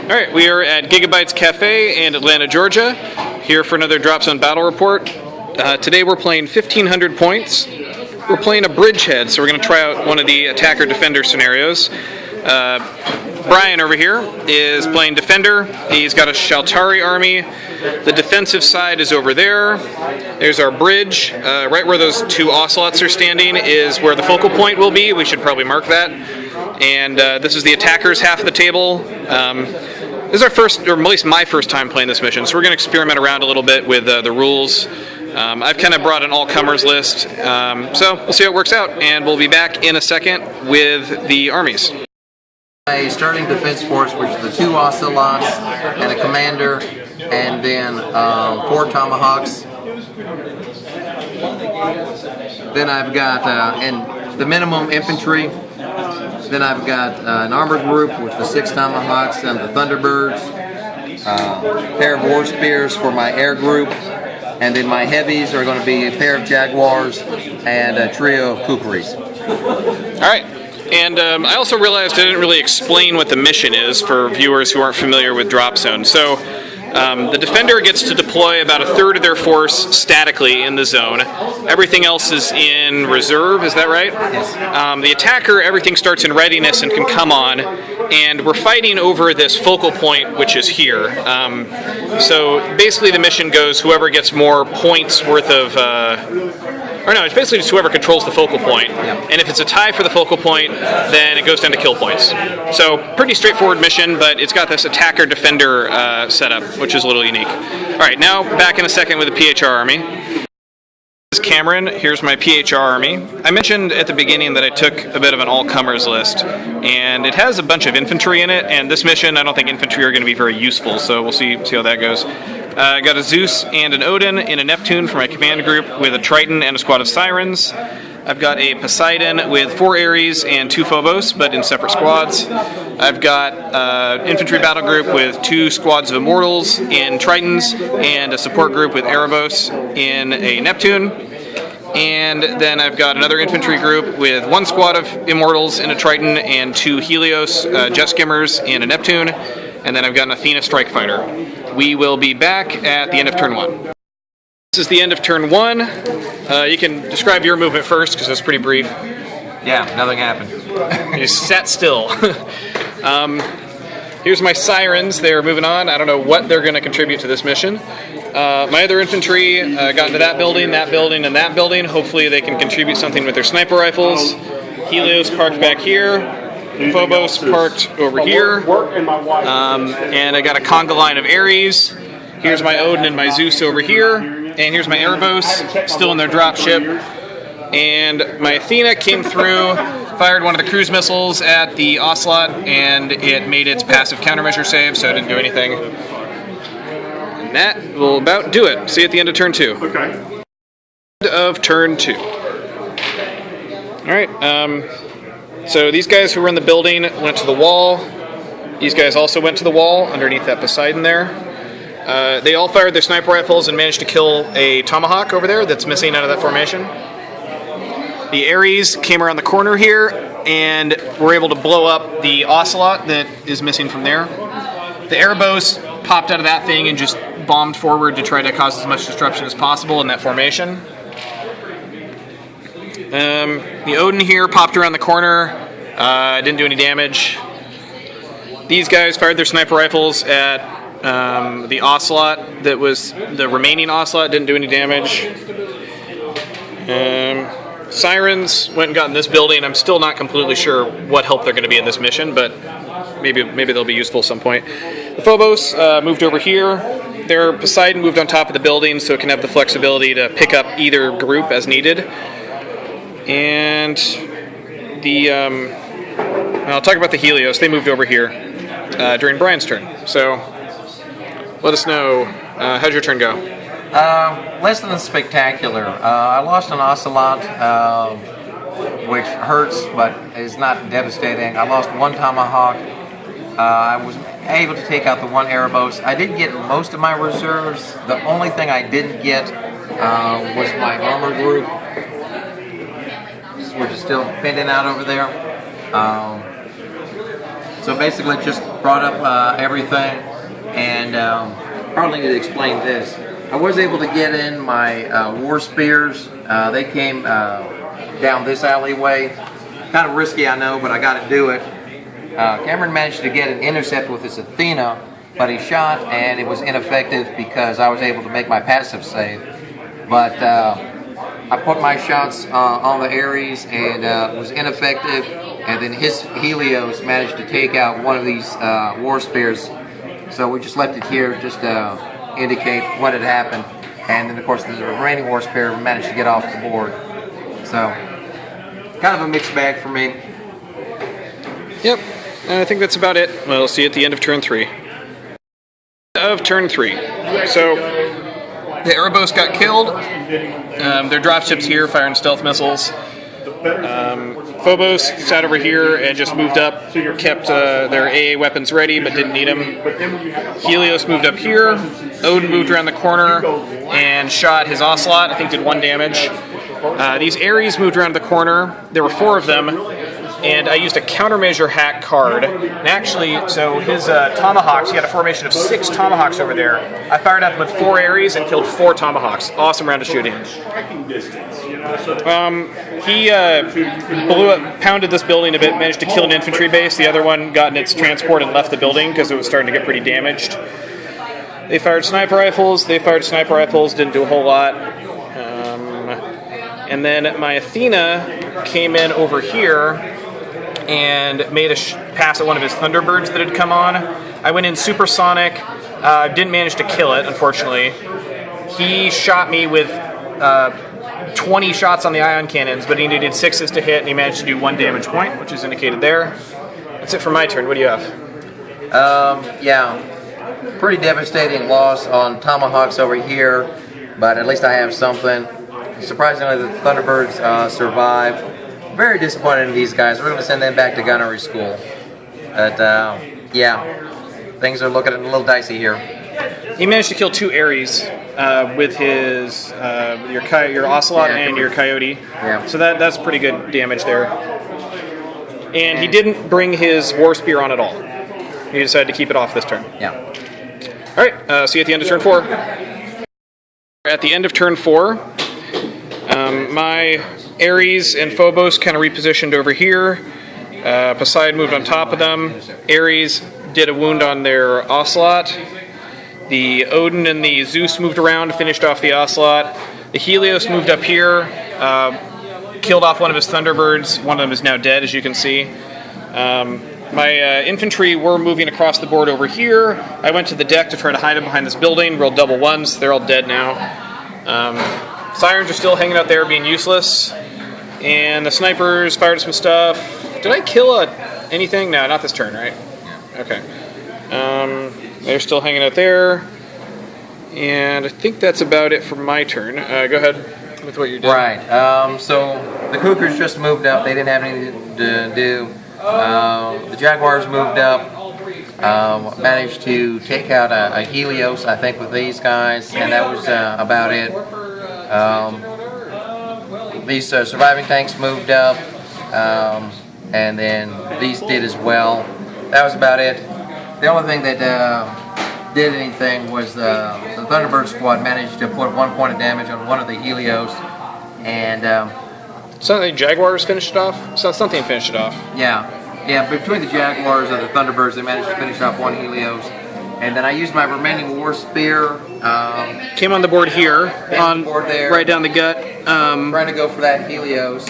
Alright, we are at Giga-Bites Cafe in Atlanta, Georgia, here for another Dropzone battle report. Today we're playing 1,500 points. We're playing a Bridgehead, so we're going to try out one of the attacker-defender scenarios. Brian over here is playing defender. He's got a Shaltari army. The defensive side is over there. There's our bridge. Right where those two ocelots are standing is where the focal point will be. We should probably mark that. And this is the attacker's half of the table. This is our first, or at least my first time playing this mission, so we're going to experiment around a little bit with the rules. I've kind of brought an all-comers list, so we'll see how it works out, and we'll be back in a second with the armies. A starting defense force, which is the two ocelots and a commander, and then 4 tomahawks. Then I've got and the minimum infantry. Then I've got an armored group with the 6 tomahawks and the thunderbirds. A pair of war spears for my air group, and then my heavies are going to be a pair of jaguars and a trio of kukris. All right. And I also realized I didn't really explain what the mission is for viewers who aren't familiar with Dropzone. So the defender gets to deploy about 1/3 of their force statically in the zone. Everything else is in reserve, is that right? Yes. The attacker, everything starts in readiness and can come on. And we're fighting over this focal point, which is here. So basically the mission goes whoever gets more points worth of... Or no, it's basically just whoever controls the focal point. Yep. And if it's a tie for the focal point, then it goes down to kill points. So pretty straightforward mission, but it's got this attacker-defender setup, which is a little unique. All right, now back in a second with the PHR army. This is Cameron. Here's my PHR army. I mentioned at the beginning that I took a bit of an all-comers list, and it has a bunch of infantry in it, and this mission, I don't think infantry are going to be very useful, so we'll see how that goes. I got a Zeus and an Odin and a Neptune for my command group with a Triton and a squad of Sirens. I've got a Poseidon with 4 Ares and 2 Phobos, but in separate squads. I've got an infantry battle group with 2 squads of Immortals in Tritons and a support group with Erebos in a Neptune. And then I've got another infantry group with 1 squad of Immortals in a Triton and 2 Helios jet skimmers in a Neptune. And then I've got an Athena strike fighter. We will be back at the end of turn 1. This is the end of turn 1. You can describe your movement first, because that's pretty brief. Yeah, nothing happened. You sat still. Here's my Sirens. They're moving on. I don't know what they're going to contribute to this mission. My other infantry got into that building, and that building. Hopefully they can contribute something with their sniper rifles. Helios parked back here. Phobos parked over here. And I got a conga line of Ares. Here's my Odin and my Zeus over here. And here's my Erebos, still in their dropship. And my Athena came through, fired one of the cruise missiles at the Ocelot, and it made its passive countermeasure save, so it didn't do anything. And that will about do it. See you at the end of turn 2. Okay. End of turn 2. Alright, so these guys who were in the building went to the wall. These guys also went to the wall underneath that Poseidon there. They all fired their sniper rifles and managed to kill a Tomahawk over there that's missing out of that formation. The Ares came around the corner here and were able to blow up the Ocelot that is missing from there. The Erebos popped out of that thing and just bombed forward to try to cause as much disruption as possible in that formation. The Odin here popped around the corner, didn't do any damage. These guys fired their sniper rifles at the Ocelot that was the remaining Ocelot, didn't do any damage. Sirens went and got in this building. I'm still not completely sure what help they're going to be in this mission, but maybe they'll be useful at some point. The Phobos moved over here. Their Poseidon moved on top of the building so it can have the flexibility to pick up either group as needed. And the I'll talk about the Helios. They moved over here during Brian's turn. So let us know. How'd your turn go? Less than spectacular. I lost an Ocelot, which hurts but is not devastating. I lost 1 Tomahawk. I was able to take out the 1 Erebos. I did get most of my reserves. The only thing I didn't get was my armor group, which is still pending out over there. So basically just brought up everything, and probably need to explain this. I was able to get in my war spears. They came down this alleyway. Kind of risky, I know, but I got to do it. Cameron managed to get an intercept with his Athena, but he shot and it was ineffective because I was able to make my passive save. But I put my shots on the Ares and it was ineffective, and then his Helios managed to take out one of these war spears. So we just left it here just to indicate what had happened, and then of course the remaining war spear managed to get off the board. So kind of a mixed bag for me. Yep, I think that's about it. We'll see you at the end of turn 3. Of turn 3. So the Erebos got killed. Their dropships here firing stealth missiles. Phobos sat over here and just moved up, kept their AA weapons ready but didn't need them. Helios moved up here. Odin moved around the corner and shot his Ocelot. I think did 1 damage. These Ares moved around the corner. There were 4 of them, and I used a countermeasure hack card. And actually, so his Tomahawks, he had a formation of 6 Tomahawks over there. I fired at him with 4 Ares and killed 4 Tomahawks. Awesome round of shooting. He blew up, pounded this building a bit, managed to kill an infantry base. The other one got in its transport and left the building because it was starting to get pretty damaged. They fired sniper rifles. Didn't do a whole lot. And then my Athena came in over here and made a pass at one of his Thunderbirds that had come on. I went in supersonic, didn't manage to kill it, unfortunately. He shot me with 20 shots on the ion cannons, but he needed 6s to hit, and he managed to do 1 damage point, which is indicated there. That's it for my turn. What do you have? Yeah, pretty devastating loss on Tomahawks over here, but at least I have something. Surprisingly, the Thunderbirds survived. Very disappointed in these guys. We're going to send them back to gunnery school. But yeah, things are looking a little dicey here. He managed to kill 2 Ares with his your Ocelot and your Coyote. Yeah. So that's pretty good damage there. And he didn't bring his War Spear on at all. He decided to keep it off this turn. Yeah. All right. See you at the end of turn 4. At the end of turn 4, my Ares and Phobos kind of repositioned over here. Poseidon moved on top of them. Ares did a wound on their Ocelot. The Odin and the Zeus moved around, finished off the Ocelot. The Helios moved up here, killed off one of his Thunderbirds. One of them is now dead, as you can see. My infantry were moving across the board over here. I went to the deck to try to hide them behind this building, rolled double 1s. They're all dead now. Sirens are still hanging out there being useless. And the snipers fired some stuff. Did I kill anything? No, not this turn, right? Okay. They're still hanging out there. And I think that's about it for my turn. Go ahead with what you're doing. Right. So the Cougars just moved up. They didn't have anything to do. The Jaguars moved up. Managed to take out a Helios, I think, with these guys. And that was about it. These surviving tanks moved up, and then these did as well. That was about it. The only thing that did anything was the Thunderbird squad managed to put 1 point of damage on one of the Helios, and something Jaguars finished it off. So something finished it off. Yeah. Between the Jaguars and the Thunderbirds, they managed to finish off 1 Helios. And then I used my remaining War Spear. Came on the board here, on the board there, right down the gut. Trying to go for that Helios.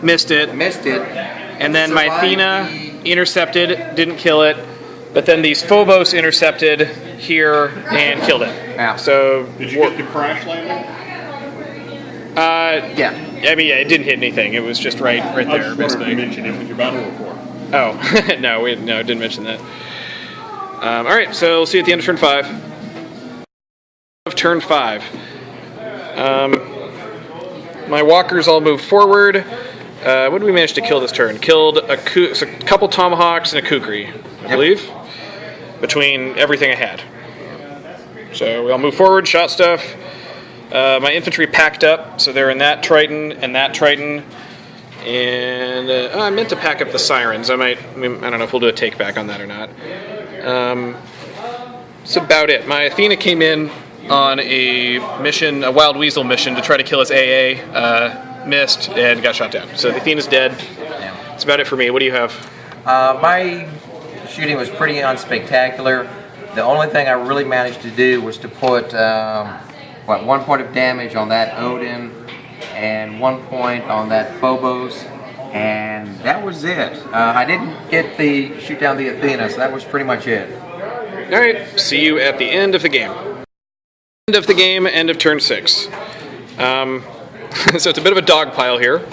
Missed it. And then my Athena intercepted, didn't kill it. But then these Phobos intercepted here and killed it. Yeah. So did you get the crash landing? Yeah. I mean, yeah, it didn't hit anything. It was just right there, I just basically. wanted to mention it with your battle report. Oh, no, didn't mention that. All right, so we'll see you at the end of turn 5. Of turn 5, my walkers all moved forward. What did we manage to kill this turn? Killed a couple Tomahawks and a Kukri, I believe, between everything I had. So we all moved forward, shot stuff. My infantry packed up, so they're in that Triton and that Triton. And I meant to pack up the sirens. I don't know if we'll do a take back on that or not. That's about it. My Athena came in on a mission, a wild weasel mission, to try to kill his AA. Missed and got shot down. So the Athena's dead. That's about it for me. What do you have? My shooting was pretty unspectacular. The only thing I really managed to do was to put 1 point of damage on that Odin and 1 point on that Phobos, and that was it. I didn't get the shoot down the Athena, so that was pretty much it. All right. See you at the end of the game. End of the game. End of turn 6. So it's a bit of a dog pile here.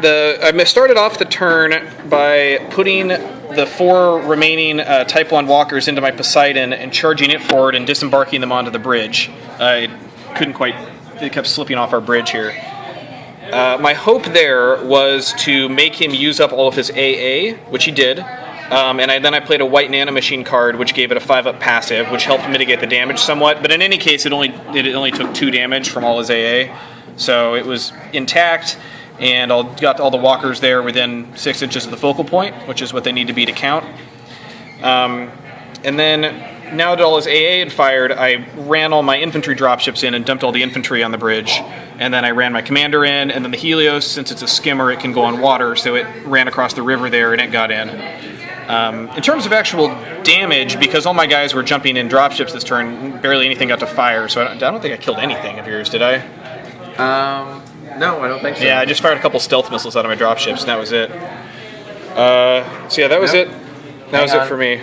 I started off the turn by putting the 4 remaining Type 1 walkers into my Poseidon and charging it forward and disembarking them onto the bridge. It kept slipping off our bridge here. My hope there was to make him use up all of his AA, which he did. And then I played a white nanomachine card, which gave it a 5-up passive, which helped mitigate the damage somewhat. But in any case, it only took 2 damage from all his AA. So it was intact, and got all the walkers there within 6 inches of the focal point, which is what they need to be to count. And then, now that all his AA had fired, I ran all my infantry dropships in and dumped all the infantry on the bridge. And then I ran my commander in, and then the Helios, since it's a skimmer, it can go on water, so it ran across the river there and it got in. In terms of actual damage, because all my guys were jumping in dropships this turn, barely anything got to fire, so I don't think I killed anything of yours, did I? No, I don't think so. Yeah, I just fired a couple stealth missiles out of my dropships, and that was it. So yeah, that was it. That was it for me.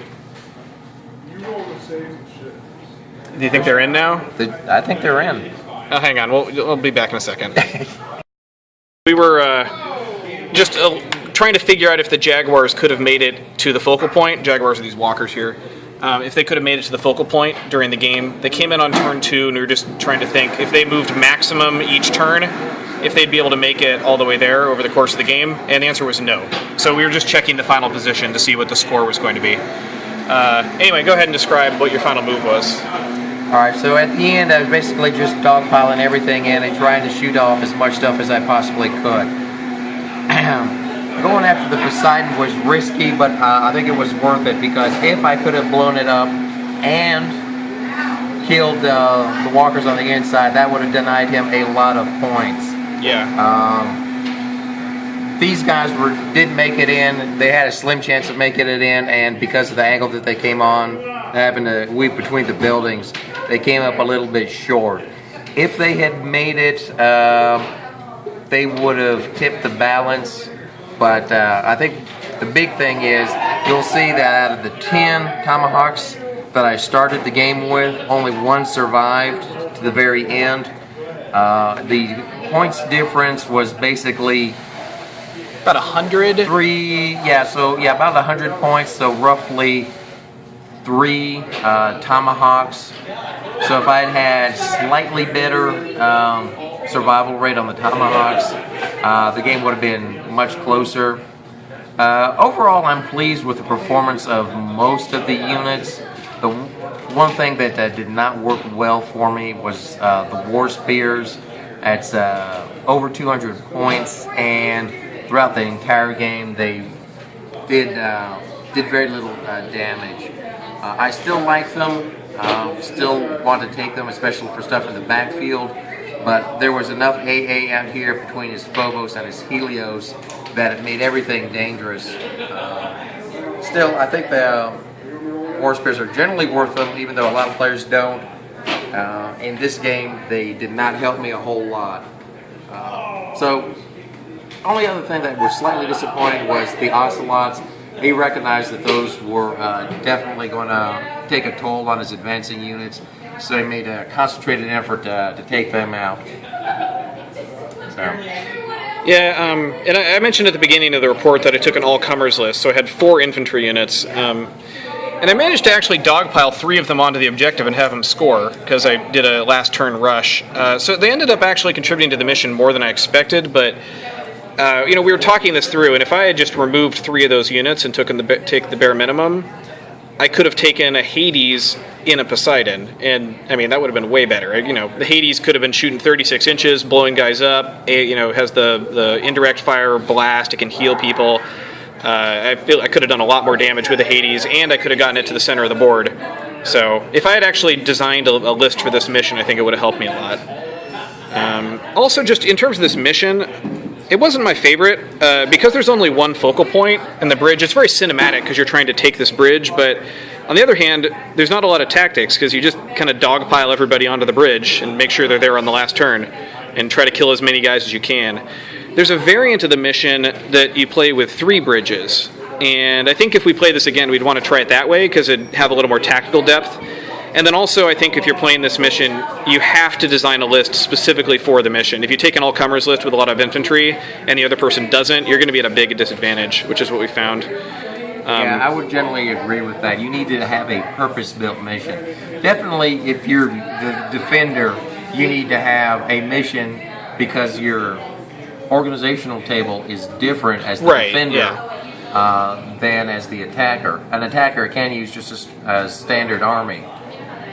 Do you think they're in now? I think they're in. Oh, hang on. We'll be back in a second. We were just trying to figure out if the Jaguars could have made it to the focal point. Jaguars are these walkers here. If they could have made it to the focal point during the game. They came in on turn 2, and we were just trying to think if they moved maximum each turn, if they'd be able to make it all the way there over the course of the game, and the answer was no. So we were just checking the final position to see what the score was going to be. Anyway, go ahead and describe what your final move was. Alright, so at the end I was basically just dogpiling everything in and trying to shoot off as much stuff as I possibly could. Going after the Poseidon was risky, but I think it was worth it, because if I could have blown it up and killed the walkers on the inside, that would have denied him a lot of points. Yeah. These guys didn't make it in. They had a slim chance of making it in, and because of the angle that they came on, having to weave between the buildings, they came up a little bit short. If they had made it, they would have tipped the balance. But I think the big thing is, you'll see that out of the 10 tomahawks that I started the game with, only 1 survived to the very end. The points difference was basically about 100. About 100 points. So roughly 3 tomahawks. So if I'd had slightly better survival rate on the tomahawks, the game would have been much closer. Overall, I'm pleased with the performance of most of the units. The one thing that did not work well for me was the War Spears. It's over 200 points, and throughout the entire game, they did very little damage. I still like them. Still want to take them, especially for stuff in the backfield. But there was enough AA out here between his Phobos and his Helios that it made everything dangerous. Still, I think the War Spears are generally worth them, even though a lot of players don't. In this game, they did not help me a whole lot. So, only other thing that was slightly disappointing was the Ocelots. He recognized that those were definitely going to take a toll on his advancing units, so he made a concentrated effort to take them out. Yeah, and I mentioned at the beginning of the report that I took an all-comers list, so I had 4 infantry units. And I managed to actually dogpile 3 of them onto the objective and have them score, because I did a last turn rush. So they ended up actually contributing to the mission more than I expected, but we were talking this through, and if I had just removed 3 of those units and take the bare minimum, I could have taken a Hades in a Poseidon, and I mean that would have been way better. You know, the Hades could have been shooting 36 inches, blowing guys up. You know, has the indirect fire blast. It can heal people. I feel I could have done a lot more damage with the Hades, and I could have gotten it to the center of the board. So if I had actually designed a list for this mission, I think it would have helped me a lot. Also, just in terms of this mission, it wasn't my favorite because there's only one focal point in the bridge. It's very cinematic because you're trying to take this bridge, but on the other hand, there's not a lot of tactics because you just kind of dogpile everybody onto the bridge and make sure they're there on the last turn and try to kill as many guys as you can. There's a variant of the mission that you play with 3 bridges, and I think if we play this again, we'd want to try it that way because it'd have a little more tactical depth. And then also, I think if you're playing this mission, you have to design a list specifically for the mission. If you take an all-comers list with a lot of infantry and the other person doesn't, you're going to be at a big disadvantage, which is what we found. Yeah, I would generally agree with that. You need to have a purpose-built mission. Definitely, if you're the defender, you need to have a mission because your organizational table is different as the defender than as the attacker. An attacker can use just a standard army.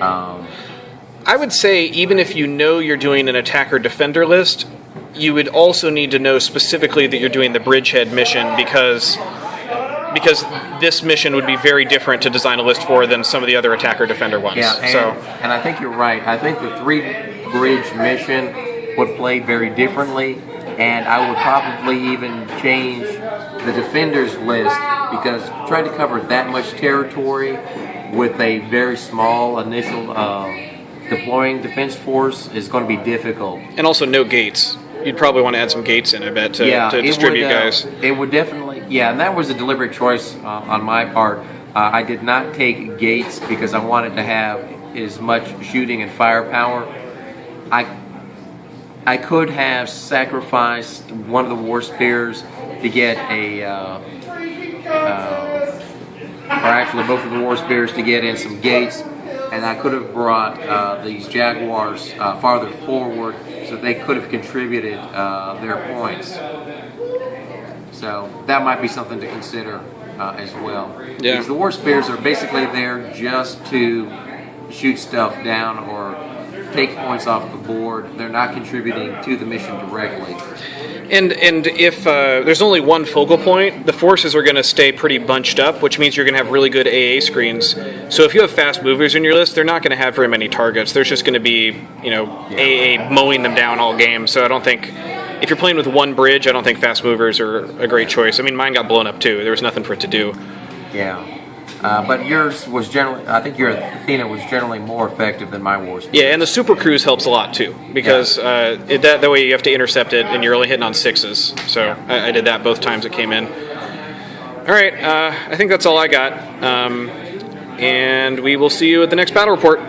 I would say even if you know you're doing an attacker-defender list, you would also need to know specifically that you're doing the Bridgehead mission because this mission would be very different to design a list for than some of the other attacker-defender ones. Yeah, and I think you're right. I think the 3-bridge mission would play very differently, and I would probably even change the defender's list because trying to cover that much territory with a very small initial deploying defense force is going to be difficult. And also no gates. You'd probably want to add some gates in, I bet, to distribute guys. It would definitely, and that was a deliberate choice on my part. I did not take gates because I wanted to have as much shooting and firepower. I could have sacrificed one of the war spears to get or actually both of the war spears to get in some gates, and I could have brought these Jaguars farther forward so they could have contributed their points. So that might be something to consider as well. Yeah. Because the war spears are basically there just to shoot stuff down or take points off the board. They're not contributing to the mission directly. And if there's only one focal point, the forces are going to stay pretty bunched up, which means you're going to have really good AA screens. So if you have fast movers in your list, they're not going to have very many targets. There's just going to be, AA mowing them down all game. So I don't think, if you're playing with one bridge, I don't think fast movers are a great choice. I mean, mine got blown up too. There was nothing for it to do. Yeah. But yours was generally, I think your Athena was generally more effective than my War Spear. Yeah, and the Super Cruise helps a lot too, because that way you have to intercept it, and you're only hitting on 6s. So I did that both times it came in. All right, I think that's all I got. And we will see you at the next battle report.